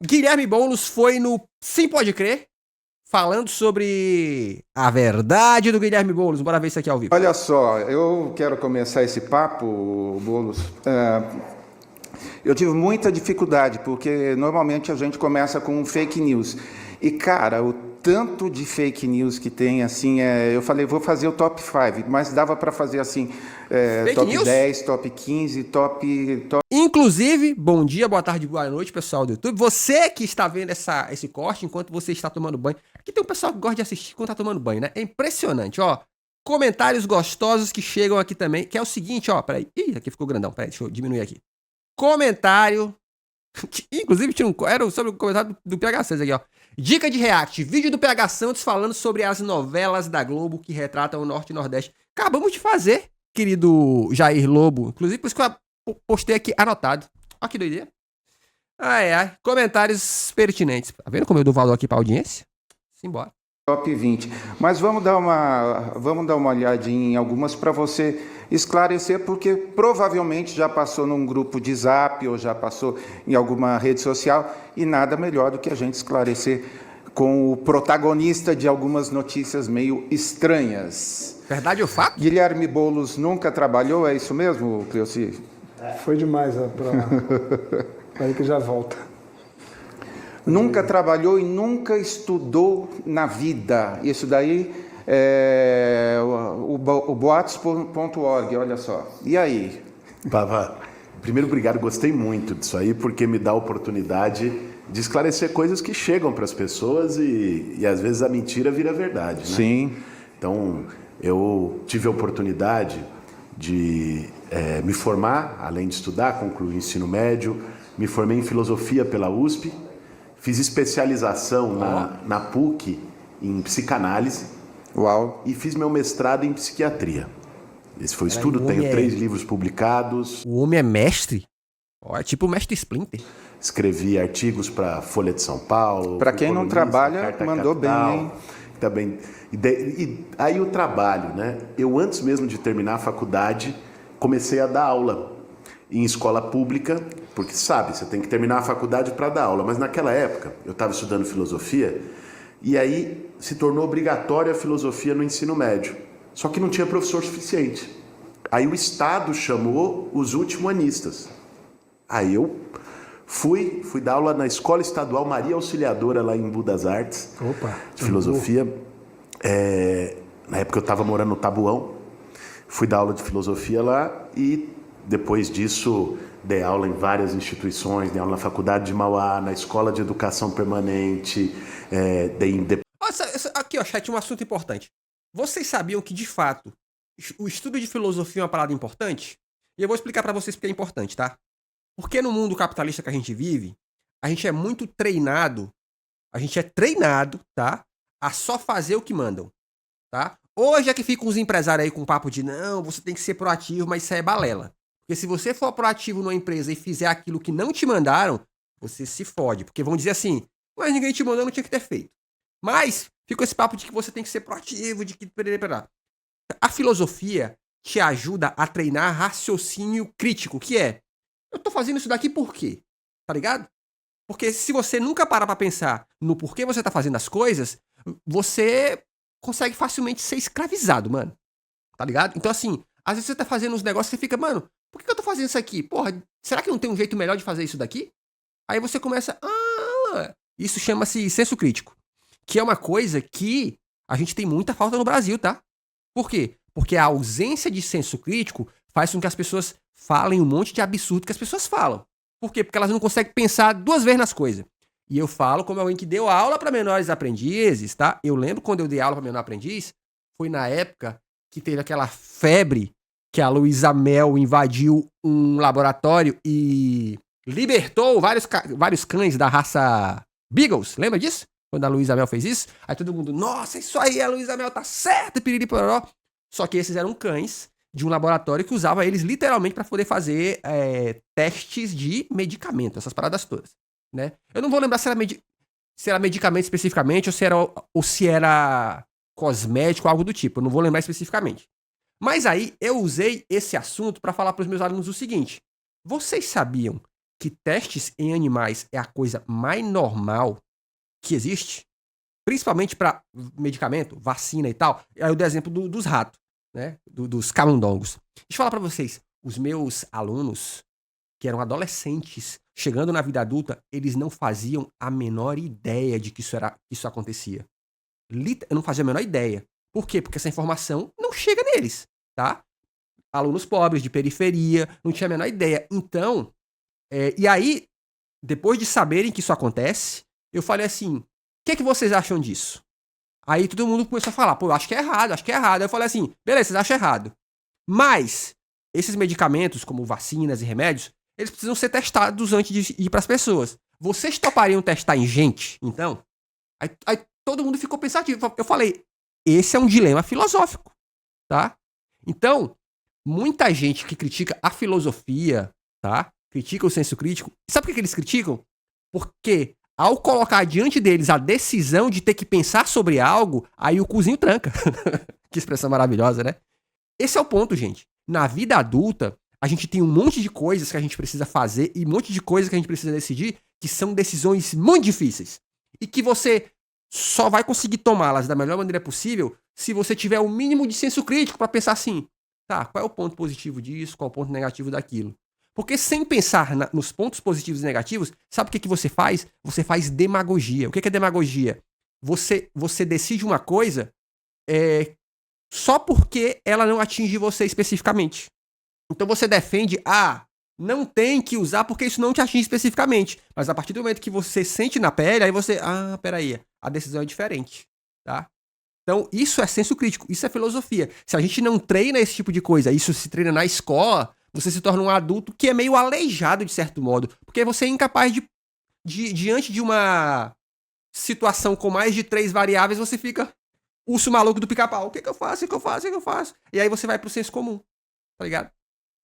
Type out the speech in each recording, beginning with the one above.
Guilherme Boulos foi no Sim Pode Crer, falando sobre a verdade do Guilherme Boulos. Bora ver isso aqui ao vivo. Olha só, eu quero começar esse papo, Boulos. Eu tive muita dificuldade, porque normalmente a gente começa com fake news. E, cara, o tanto de fake news que tem, assim, eu falei, vou fazer o top 5, mas dava para fazer assim, top news? 10, top 15, top... Inclusive, bom dia, boa tarde, boa noite, pessoal do YouTube. Você que está vendo esse corte enquanto você está tomando banho. Aqui tem um pessoal que gosta de assistir quando está tomando banho, né? É impressionante, ó. Comentários gostosos que chegam aqui também, que é o seguinte, ó, peraí. Ih, aqui ficou grandão, peraí, deixa eu diminuir aqui. Comentário, inclusive era sobre o comentário do PH6 aqui, ó. Dica de react, vídeo do PH Santos falando sobre as novelas da Globo que retratam o Norte e Nordeste. Acabamos de fazer, querido Jair Lobo. Inclusive, por isso que eu postei aqui anotado. Olha que doideira. Ai, ai. Comentários pertinentes. Tá vendo como eu dou valor aqui pra audiência? Simbora. Top 20. Mas vamos dar uma olhadinha em algumas para você esclarecer, porque provavelmente já passou num grupo de zap ou já passou em alguma rede social, e nada melhor do que a gente esclarecer com o protagonista de algumas notícias meio estranhas. Verdade ou fato? Guilherme Boulos nunca trabalhou, é isso mesmo, Cleuci? Foi demais para que já volta. Nunca trabalhou e nunca estudou na vida. Isso daí é o boatos.org, olha só. E aí? Pava, primeiro, obrigado, gostei muito disso aí, porque me dá a oportunidade de esclarecer coisas que chegam para as pessoas e às vezes a mentira vira verdade, né? Sim. Então, eu tive a oportunidade de me formar, além de estudar, concluir o ensino médio, me formei em filosofia pela USP, fiz especialização na PUC em psicanálise. Uau. E fiz meu mestrado em psiquiatria. Esse foi o estudo, tenho 3 livros publicados. O homem é mestre? Ó, é tipo o mestre Splinter. Escrevi artigos para Folha de São Paulo. Para quem não trabalha, Carta mandou Capital, bem, hein? Também. E aí o trabalho, né? Eu, antes mesmo de terminar a faculdade, comecei a dar aula em escola pública, porque, sabe, você tem que terminar a faculdade para dar aula. Mas naquela época, eu estava estudando filosofia, e aí se tornou obrigatória a filosofia no ensino médio. Só que não tinha professor suficiente. Aí o Estado chamou os ultimoanistas. Aí eu fui dar aula na Escola Estadual Maria Auxiliadora, lá em Budas Artes. Opa! De filosofia. Na época eu estava morando no Tabuão. Fui dar aula de filosofia lá e depois disso dei aula em várias instituições, dei aula na Faculdade de Mauá, na Escola de Educação Permanente, Aqui, ó, chat, um assunto importante. Vocês sabiam que, de fato, o estudo de filosofia é uma parada importante? E eu vou explicar pra vocês porque é importante, tá? Porque no mundo capitalista que a gente vive, a gente é muito treinado, tá? A só fazer o que mandam, tá? Hoje é que ficam os empresários aí com papo de não, você tem que ser proativo, mas isso aí é balela. Porque se você for proativo numa empresa e fizer aquilo que não te mandaram, você se fode. Porque vão dizer assim, mas ninguém te mandou, não tinha que ter feito. Mas fica esse papo de que você tem que ser proativo, de que... A filosofia te ajuda a treinar raciocínio crítico, que é, eu tô fazendo isso daqui por quê? Tá ligado? Porque se você nunca parar pra pensar no porquê você tá fazendo as coisas, você consegue facilmente ser escravizado, mano. Tá ligado? Então, assim, às vezes você tá fazendo uns negócios e você fica, mano, por que eu tô fazendo isso aqui? Porra, será que não tem um jeito melhor de fazer isso daqui? Aí você começa, isso chama-se senso crítico. Que é uma coisa que a gente tem muita falta no Brasil, tá? Por quê? Porque a ausência de senso crítico faz com que as pessoas falem um monte de absurdo que as pessoas falam. Por quê? Porque elas não conseguem pensar 2 vezes nas coisas. E eu falo como alguém que deu aula para menores aprendizes, tá? Eu lembro quando eu dei aula para menor aprendiz, foi na época que teve aquela febre que a Luísa Mel invadiu um laboratório e libertou vários cães da raça Beagles. Lembra disso? Quando a Luísa Mel fez isso, aí todo mundo, nossa, isso aí, a Luísa Mel tá certa, piriri pororó. Só que esses eram cães de um laboratório que usava eles literalmente para poder fazer testes de medicamento, essas paradas todas, né? Eu não vou lembrar se era medicamento especificamente ou se era cosmético, algo do tipo. Eu não vou lembrar especificamente. Mas aí eu usei esse assunto para falar para os meus alunos o seguinte: vocês sabiam que testes em animais é a coisa mais normal que existe, principalmente para medicamento, vacina e tal, aí eu dei exemplo dos ratos, né? Dos camundongos. Deixa eu falar para vocês, os meus alunos, que eram adolescentes, chegando na vida adulta, eles não faziam a menor ideia de que isso acontecia. Eu não fazia a menor ideia. Por quê? Porque essa informação não chega neles, tá? Alunos pobres, de periferia, não tinha a menor ideia. Então, e aí, depois de saberem que isso acontece, eu falei assim, o que é que vocês acham disso? Aí todo mundo começou a falar, pô, eu acho que é errado, acho que é errado. Aí eu falei assim, beleza, vocês acham errado. Mas, esses medicamentos, como vacinas e remédios, eles precisam ser testados antes de ir para as pessoas. Vocês topariam testar em gente, então? Aí todo mundo ficou pensativo. Eu falei, esse é um dilema filosófico, tá? Então, muita gente que critica a filosofia, tá? Critica o senso crítico. Sabe por que eles criticam? Porque ao colocar diante deles a decisão de ter que pensar sobre algo, aí o cozinho tranca. Que expressão maravilhosa, né? Esse é o ponto, gente. Na vida adulta, a gente tem um monte de coisas que a gente precisa fazer e um monte de coisas que a gente precisa decidir que são decisões muito difíceis. E que você só vai conseguir tomá-las da melhor maneira possível se você tiver o mínimo de senso crítico para pensar assim, tá, qual é o ponto positivo disso, qual é o ponto negativo daquilo. Porque sem pensar nos pontos positivos e negativos, sabe o que você faz? Você faz demagogia. O que é demagogia? Você decide uma coisa só porque ela não atinge você especificamente. Então você defende, não tem que usar porque isso não te atinge especificamente. Mas a partir do momento que você sente na pele, aí você, peraí, a decisão é diferente, tá? Então isso é senso crítico, isso é filosofia. Se a gente não treina esse tipo de coisa, isso se treina na escola, você se torna um adulto que é meio aleijado de certo modo. Porque você é incapaz diante de uma situação com mais de 3 variáveis, você fica urso maluco do pica-pau. O que eu faço? O que eu faço? O que eu faço? E aí você vai pro senso comum, tá ligado?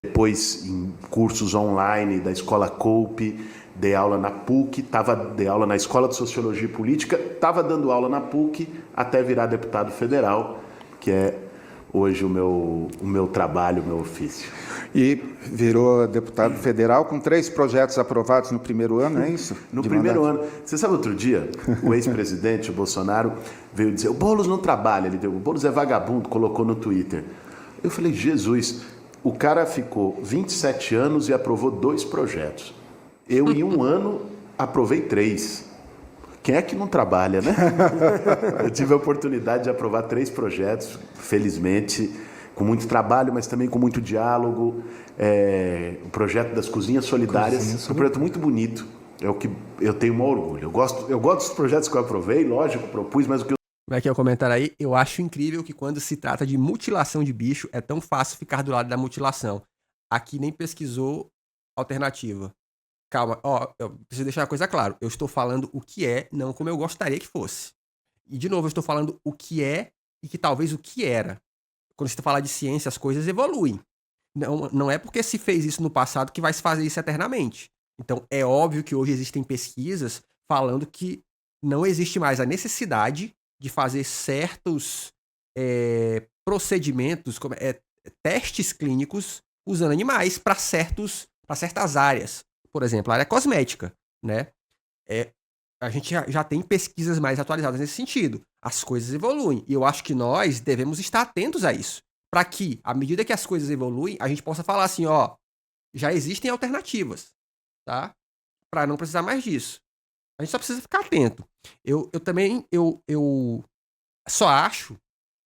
Depois, em cursos online da Escola Cope, dei aula na PUC, dei aula na Escola de Sociologia e Política, estava dando aula na PUC até virar deputado federal, que é hoje o meu trabalho, o meu ofício. E virou deputado federal com 3 projetos aprovados no primeiro ano, é isso? No primeiro ano. Você sabe, outro dia, o ex-presidente, o Bolsonaro, veio dizer, o Boulos não trabalha, o Boulos é vagabundo, colocou no Twitter. Eu falei, Jesus, o cara ficou 27 anos e aprovou 2 projetos. Eu, em um ano, aprovei 3. Quem é que não trabalha, né? Eu tive a oportunidade de aprovar 3 projetos, felizmente, com muito trabalho, mas também com muito diálogo. O projeto das cozinhas solidárias, um projeto muito bonito. É o que eu tenho um orgulho. Eu gosto dos projetos que eu aprovei, lógico, propus, mas o que Como é que é o comentário aí? Eu acho incrível que quando se trata de mutilação de bicho, é tão fácil ficar do lado da mutilação. Aqui nem pesquisou alternativa. Calma, eu preciso deixar uma coisa clara. Eu estou falando o que é, não como eu gostaria que fosse. E, de novo, eu estou falando o que é e que talvez o que era. Quando você fala de ciência, as coisas evoluem. Não é porque se fez isso no passado que vai se fazer isso eternamente. Então, é óbvio que hoje existem pesquisas falando que não existe mais a necessidade de fazer certos procedimentos, testes clínicos usando animais para certas áreas. Por exemplo, a área cosmética, né? A gente já tem pesquisas mais atualizadas nesse sentido. As coisas evoluem. E eu acho que nós devemos estar atentos a isso. Para que, à medida que as coisas evoluem, a gente possa falar assim, já existem alternativas, tá? Para não precisar mais disso. A gente só precisa ficar atento. Eu também só acho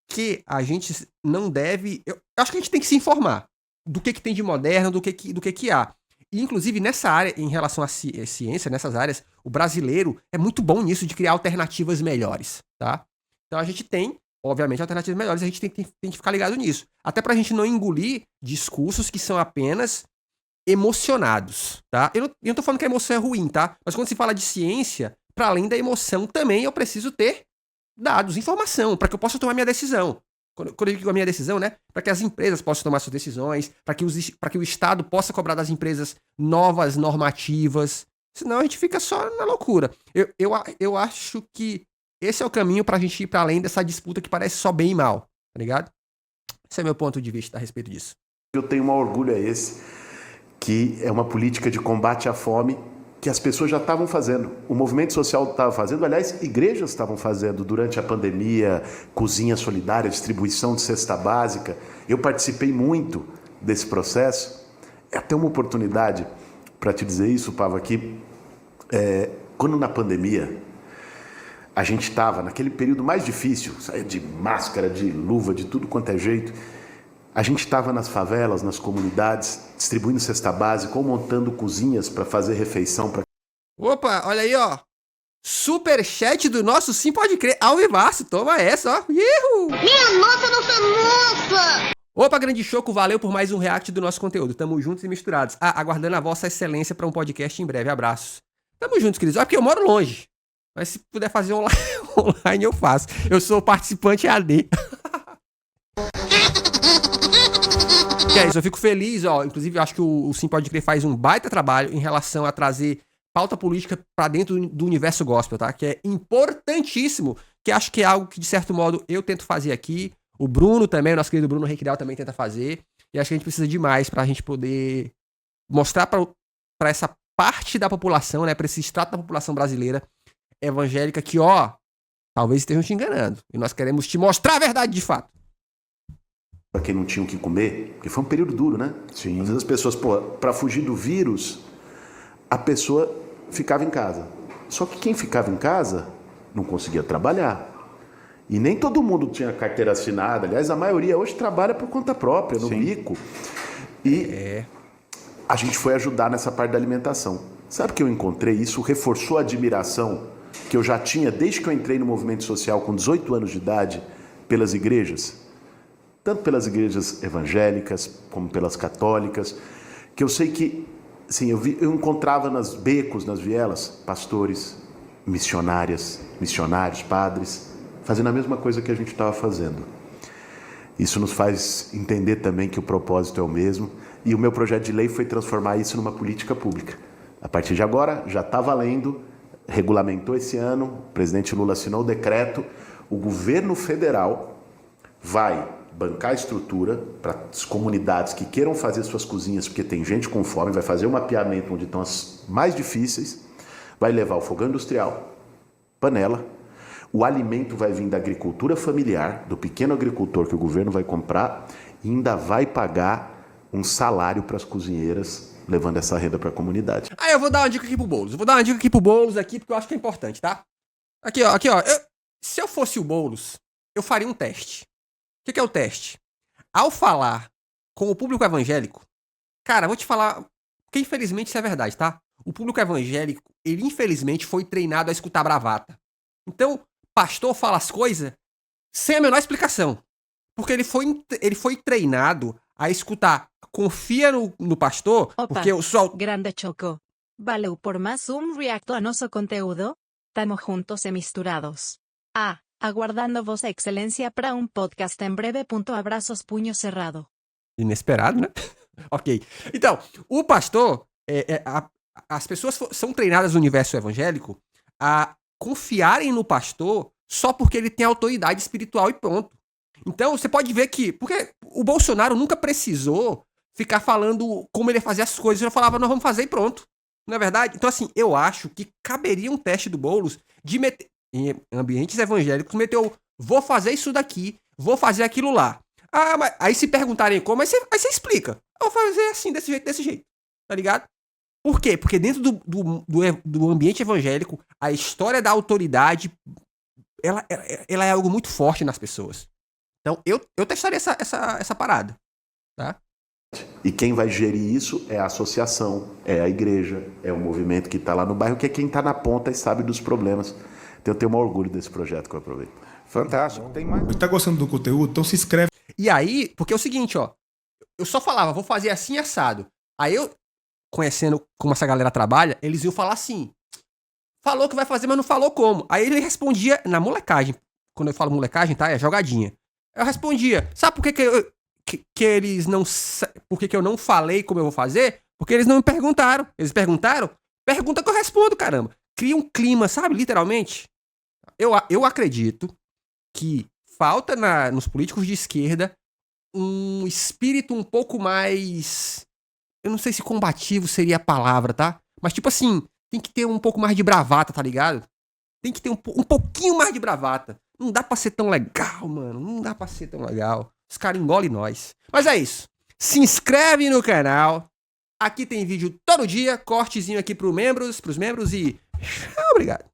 que a gente não deve... Eu acho que a gente tem que se informar do que tem de moderno, do que há. E, inclusive, nessa área, em relação à ciência, nessas áreas, o brasileiro é muito bom nisso de criar alternativas melhores, tá? Então, a gente tem, obviamente, alternativas melhores, a gente tem que ficar ligado nisso. Até pra gente não engolir discursos que são apenas emocionados, tá? Eu não tô falando que a emoção é ruim, tá? Mas quando se fala de ciência, para além da emoção, também eu preciso ter dados, informação, para que eu possa tomar minha decisão. Quando eu digo a minha decisão, né? Para que as empresas possam tomar suas decisões, para que o Estado possa cobrar das empresas novas normativas. Senão a gente fica só na loucura. Eu acho que esse é o caminho pra gente ir para além dessa disputa que parece só bem e mal, tá ligado? Esse é meu ponto de vista a respeito disso. eu tenho um orgulho esse, que é uma política de combate à fome que as pessoas já estavam fazendo. O movimento social estava fazendo, aliás, igrejas estavam fazendo durante a pandemia, cozinha solidária, distribuição de cesta básica. Eu participei muito desse processo. É até uma oportunidade para te dizer isso, Pava, aqui. Quando na pandemia a gente estava naquele período mais difícil, saia de máscara, de luva, de tudo quanto é jeito, a gente estava nas favelas, nas comunidades, distribuindo cesta básica ou montando cozinhas para fazer refeição. Opa, olha aí, ó. Superchat do nosso Sim Pode Crer, ao vivaço, toma essa, ó. Ihu! Minha nossa, nossa! Opa, grande Choco, valeu por mais um react do nosso conteúdo. Tamo juntos e misturados. Aguardando a vossa excelência para um podcast em breve. Abraços. Tamo juntos, queridos. Porque eu moro longe. Mas se puder fazer online eu faço. Eu sou participante AD. Que é isso, eu fico feliz, ó. Inclusive, eu acho que o Sim Pode Crer faz um baita trabalho em relação a trazer pauta política pra dentro do universo gospel, tá? Que é importantíssimo. Que acho que é algo que, de certo modo, eu tento fazer aqui. O Bruno também, o nosso querido Bruno Requidal também tenta fazer. E acho que a gente precisa de mais pra gente poder mostrar pra essa parte da população, né? Pra esse extrato da população brasileira evangélica que, ó, talvez estejam te enganando. E nós queremos te mostrar a verdade de fato. Para quem não tinha o que comer, porque foi um período duro, né? Sim. Às vezes as pessoas, para fugir do vírus, a pessoa ficava em casa. Só que quem ficava em casa não conseguia trabalhar. E nem todo mundo tinha carteira assinada. Aliás, a maioria hoje trabalha por conta própria, no bico. E a gente foi ajudar nessa parte da alimentação. Sabe que eu encontrei? Isso reforçou a admiração que eu já tinha desde que eu entrei no movimento social com 18 anos de idade pelas igrejas. Tanto pelas igrejas evangélicas como pelas católicas, que eu sei que, sim, eu encontrava nas becos, nas vielas, pastores, missionários, padres, fazendo a mesma coisa que a gente estava fazendo. Isso nos faz entender também que o propósito é o mesmo, e o meu projeto de lei foi transformar isso numa política pública. A partir de agora, já está valendo, regulamentou esse ano, o presidente Lula assinou o decreto, o governo federal vai bancar a estrutura para as comunidades que queiram fazer suas cozinhas, porque tem gente com fome, vai fazer um mapeamento onde estão as mais difíceis, vai levar o fogão industrial, panela, o alimento vai vir da agricultura familiar, do pequeno agricultor que o governo vai comprar, e ainda vai pagar um salário para as cozinheiras, levando essa renda para a comunidade. Aí eu vou dar uma dica aqui pro Boulos. Eu vou dar uma dica aqui pro Boulos aqui, porque eu acho que é importante, tá? Aqui, ó. Se eu fosse o Boulos, eu faria um teste. O que é o teste? Ao falar com o público evangélico, cara, vou te falar, porque infelizmente isso é verdade, tá? O público evangélico, ele infelizmente foi treinado a escutar bravata. Então, pastor fala as coisas sem a menor explicação. Porque ele foi treinado a escutar. Confia no pastor, Opa, porque o sol... Grande Choco. Valeu por más reacto a nosso conteúdo? Tamo juntos e misturados. Aguardando vossa excelência para um podcast em breve. Abraços, punho cerrado. Inesperado, né? Ok. Então, o pastor, as pessoas são treinadas no universo evangélico a confiarem no pastor só porque ele tem autoridade espiritual e pronto. Então, você pode ver que... Porque o Bolsonaro nunca precisou ficar falando como ele fazia as coisas. Ele falava, nós vamos fazer e pronto. Não é verdade? Então, assim, eu acho que caberia um teste do Boulos de meter... Em ambientes evangélicos, meteu, vou fazer isso daqui, vou fazer aquilo lá. Mas aí se perguntarem como, aí você explica. Eu vou fazer assim, desse jeito. Tá ligado? Por quê? Porque dentro do ambiente evangélico, a história da autoridade, ela é algo muito forte nas pessoas. Então, eu testaria essa parada. Tá? E quem vai gerir isso é a associação, é a igreja, é o movimento que está lá no bairro, que é quem está na ponta e sabe dos problemas. Então eu tenho um orgulho desse projeto que eu aproveito. Fantástico. Tem mais. Tá gostando do conteúdo? Então se inscreve. E aí, porque é o seguinte, ó. Eu só falava, vou fazer assim assado. Aí eu, conhecendo como essa galera trabalha, eles iam falar assim. Falou que vai fazer, mas não falou como. Aí ele respondia na molecagem. Quando eu falo molecagem, tá? É jogadinha. Eu respondia, sabe por que eles não... Por que eu não falei como eu vou fazer? Porque eles não me perguntaram. Eles perguntaram? Pergunta que eu respondo, caramba. Cria um clima, sabe? Literalmente. Eu acredito que falta nos políticos de esquerda um espírito um pouco mais... Eu não sei se combativo seria a palavra, tá? Mas tipo assim, tem que ter um pouco mais de bravata, tá ligado? Tem que ter um pouquinho mais de bravata. Não dá pra ser tão legal, mano. Não dá pra ser tão legal. Os caras engolem nós. Mas é isso. Se inscreve no canal. Aqui tem vídeo todo dia. Cortezinho aqui pros membros e... Obrigado.